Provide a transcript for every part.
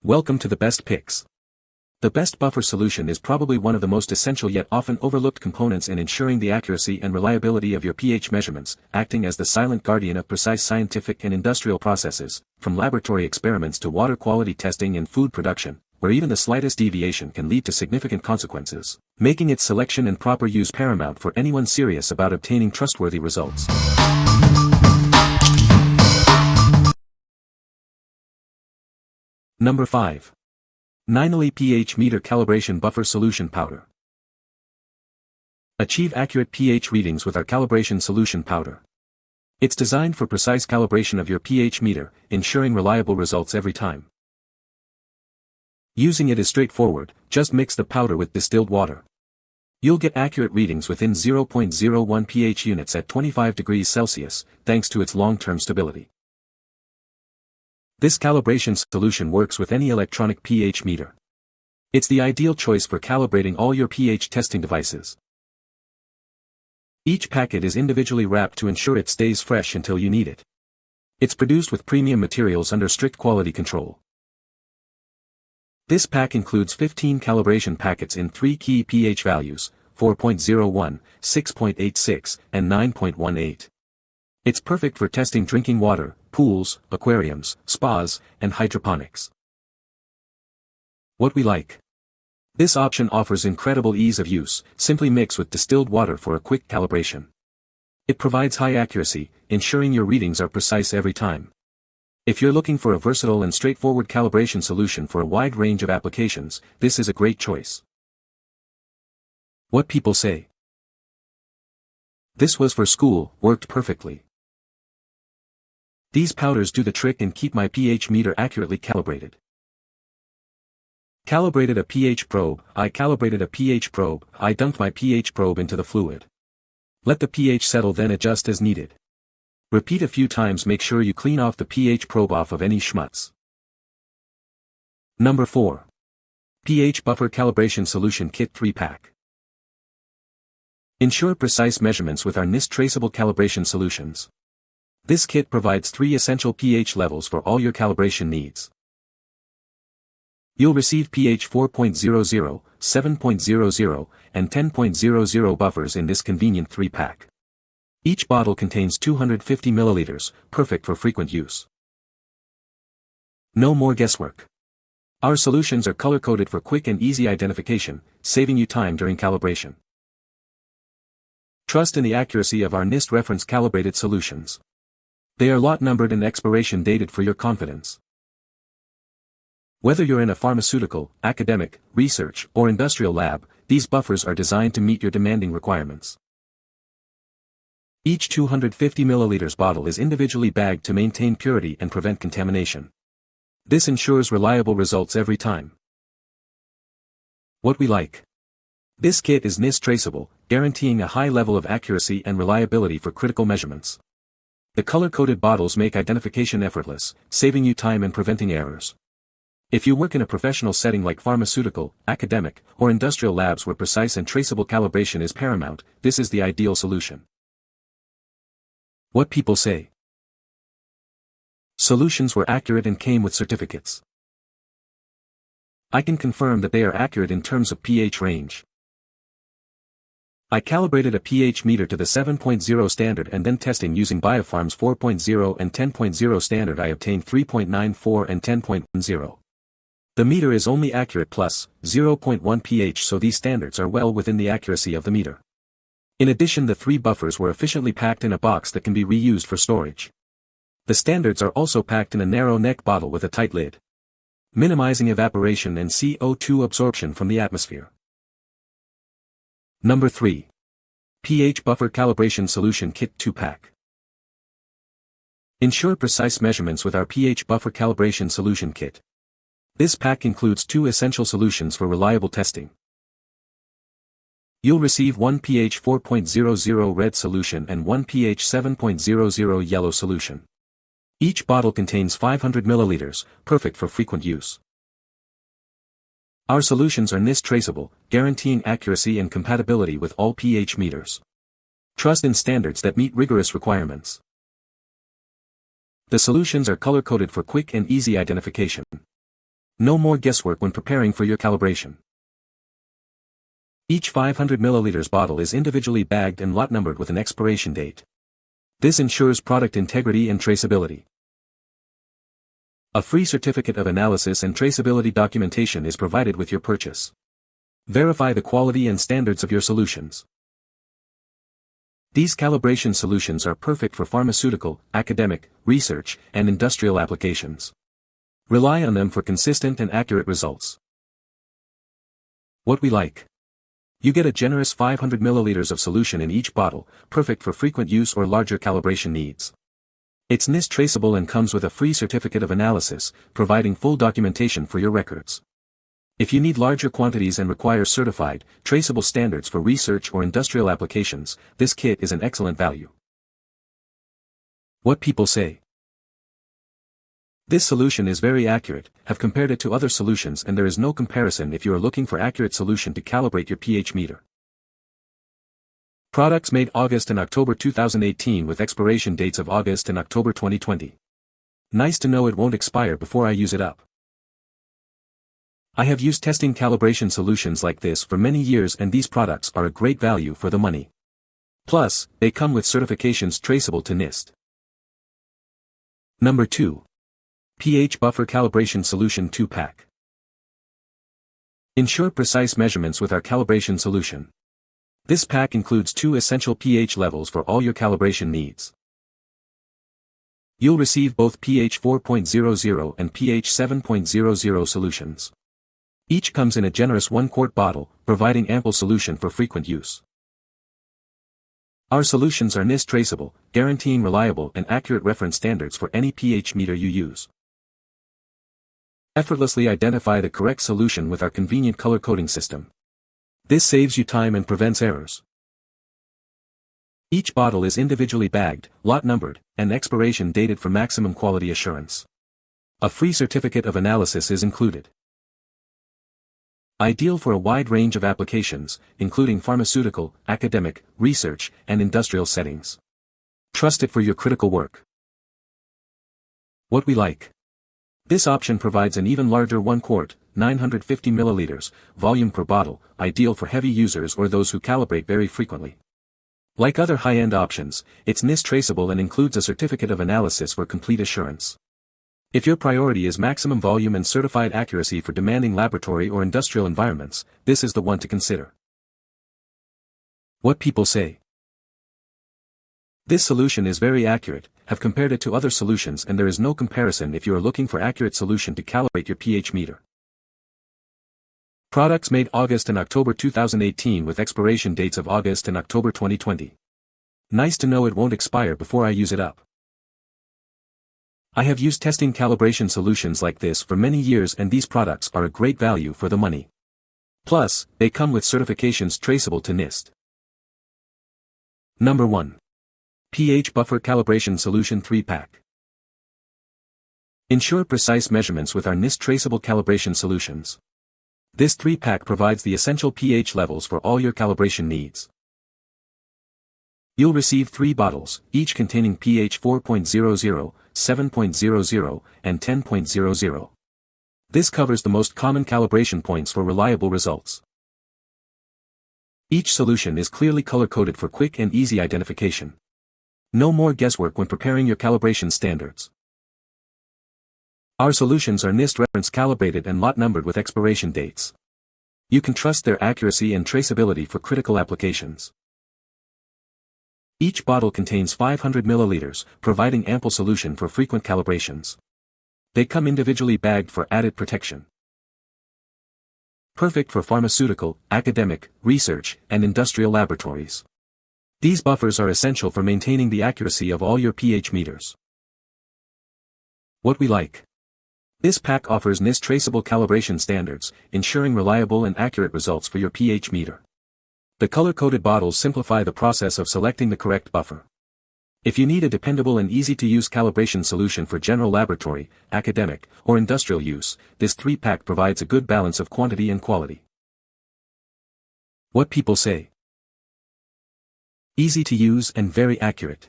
Welcome to the Best Picks. The best buffer solution is probably one of the most essential yet often overlooked components in ensuring the accuracy and reliability of your pH measurements, acting as the silent guardian of precise scientific and industrial processes, from laboratory experiments to water quality testing and food production, where even the slightest deviation can lead to significant consequences, making its selection and proper use paramount for anyone serious about obtaining trustworthy results. Number 5. Nynelly pH Meter Calibration Buffer Solution Powder. Achieve accurate pH readings with our calibration solution powder. It's designed for precise calibration of your pH meter, ensuring reliable results every time. Using it is straightforward, just mix the powder with distilled water. You'll get accurate readings within 0.01 pH units at 25 degrees Celsius, thanks to its long-term stability. This calibration solution works with any electronic pH meter. It's the ideal choice for calibrating all your pH testing devices. Each packet is individually wrapped to ensure it stays fresh until you need it. It's produced with premium materials under strict quality control. This pack includes 15 calibration packets in 3 key pH values, 4.01, 6.86, and 9.18. It's perfect for testing drinking water, pools, aquariums, spas, and hydroponics. What we like. This option offers incredible ease of use. Simply mix with distilled water for a quick calibration. It provides high accuracy, ensuring your readings are precise every time. If you're looking for a versatile and straightforward calibration solution for a wide range of applications, this is a great choice. What people say. This was for school, worked perfectly. These powders do the trick and keep my pH meter accurately calibrated. Calibrated a pH probe. I calibrated a pH probe. I dunked my pH probe into the fluid. Let the pH settle, then adjust as needed. Repeat a few times. Make sure you clean off the pH probe off of any schmutz. Number 4. pH Buffer Calibration Solution Kit 3-pack. Ensure precise measurements with our NIST traceable calibration solutions. This kit provides 3 essential pH levels for all your calibration needs. You'll receive pH 4.00, 7.00, and 10.00 buffers in this convenient 3-pack. Each bottle contains 250 milliliters, perfect for frequent use. No more guesswork. Our solutions are color-coded for quick and easy identification, saving you time during calibration. Trust in the accuracy of our NIST reference calibrated solutions. They are lot numbered and expiration dated for your confidence. Whether you're in a pharmaceutical, academic, research, or industrial lab, these buffers are designed to meet your demanding requirements. Each 250 milliliters bottle is individually bagged to maintain purity and prevent contamination. This ensures reliable results every time. What we like. This kit is NIST traceable, guaranteeing a high level of accuracy and reliability for critical measurements. The color-coded bottles make identification effortless, saving you time and preventing errors. If you work in a professional setting like pharmaceutical, academic, or industrial labs where precise and traceable calibration is paramount, this is the ideal solution. What people say. Solutions were accurate and came with certificates. I can confirm that they are accurate in terms of pH range. I calibrated a pH meter to the 7.0 standard and then testing using Biopharm's 4.0 and 10.0 standard I obtained 3.94 and 10.0. The meter is only accurate plus 0.1 pH, so these standards are well within the accuracy of the meter. In addition, the 3 buffers were efficiently packed in a box that can be reused for storage. The standards are also packed in a narrow neck bottle with a tight lid, minimizing evaporation and CO2 absorption from the atmosphere. Number 3. pH Buffer Calibration Solution Kit 2-pack. Ensure precise measurements with our pH Buffer Calibration Solution Kit. This pack includes 2 essential solutions for reliable testing. You'll receive 1 pH 4.00 red solution and 1 pH 7.00 yellow solution. Each bottle contains 500 milliliters, perfect for frequent use. Our solutions are NIST traceable, guaranteeing accuracy and compatibility with all pH meters. Trust in standards that meet rigorous requirements. The solutions are color-coded for quick and easy identification. No more guesswork when preparing for your calibration. Each 500 ml bottle is individually bagged and lot numbered with an expiration date. This ensures product integrity and traceability. A free certificate of analysis and traceability documentation is provided with your purchase. Verify the quality and standards of your solutions. These calibration solutions are perfect for pharmaceutical, academic, research, and industrial applications. Rely on them for consistent and accurate results. What we like. You get a generous 500 ml of solution in each bottle, perfect for frequent use or larger calibration needs. It's NIST traceable and comes with a free certificate of analysis, providing full documentation for your records. If you need larger quantities and require certified, traceable standards for research or industrial applications, this kit is an excellent value. What people say. This solution is very accurate, have compared it to other solutions and there is no comparison if you are looking for accurate solution to calibrate your pH meter. Products made August and October 2018 with expiration dates of August and October 2020. Nice to know it won't expire before I use it up. I have used testing calibration solutions like this for many years and these products are a great value for the money. Plus, they come with certifications traceable to NIST. Number 2. pH Buffer Calibration Solution 2-Pack. Ensure precise measurements with our calibration solution. This pack includes 2 essential pH levels for all your calibration needs. You'll receive both pH 4.00 and pH 7.00 solutions. Each comes in a generous 1-quart bottle, providing ample solution for frequent use. Our solutions are NIST traceable, guaranteeing reliable and accurate reference standards for any pH meter you use. Effortlessly identify the correct solution with our convenient color coding system. This saves you time and prevents errors. Each bottle is individually bagged, lot numbered, and expiration dated for maximum quality assurance. A free certificate of analysis is included. Ideal for a wide range of applications, including pharmaceutical, academic, research, and industrial settings. Trust it for your critical work. What we like. This option provides an even larger 1-quart, 950 ml, volume per bottle, ideal for heavy users or those who calibrate very frequently. Like other high-end options, it's NIST traceable and includes a certificate of analysis for complete assurance. If your priority is maximum volume and certified accuracy for demanding laboratory or industrial environments, this is the one to consider. What people say. This solution is very accurate, have compared it to other solutions and there is no comparison if you are looking for accurate solution to calibrate your pH meter. Products made August and October 2018 with expiration dates of August and October 2020. Nice to know it won't expire before I use it up. I have used testing calibration solutions like this for many years and these products are a great value for the money. Plus, they come with certifications traceable to NIST. Number 1. pH Buffer Calibration Solution 3-Pack. Ensure precise measurements with our NIST traceable calibration solutions. This 3-pack provides the essential pH levels for all your calibration needs. You'll receive 3 bottles, each containing pH 4.00, 7.00, and 10.00. This covers the most common calibration points for reliable results. Each solution is clearly color-coded for quick and easy identification. No more guesswork when preparing your calibration standards. Our solutions are NIST reference calibrated and lot numbered with expiration dates. You can trust their accuracy and traceability for critical applications. Each bottle contains 500 ml, providing ample solution for frequent calibrations. They come individually bagged for added protection. Perfect for pharmaceutical, academic, research, and industrial laboratories. These buffers are essential for maintaining the accuracy of all your pH meters. What we like. This pack offers NIST traceable calibration standards, ensuring reliable and accurate results for your pH meter. The color-coded bottles simplify the process of selecting the correct buffer. If you need a dependable and easy-to-use calibration solution for general laboratory, academic, or industrial use, this 3-pack provides a good balance of quantity and quality. What people say. Easy to use and very accurate.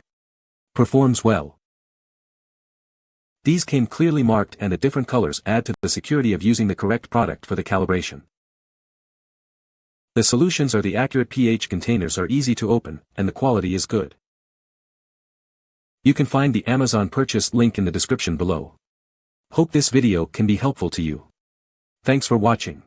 Performs well. These came clearly marked and the different colors add to the security of using the correct product for the calibration. The solutions or the accurate pH containers are easy to open, and the quality is good. You can find the Amazon purchase link in the description below. Hope this video can be helpful to you. Thanks for watching.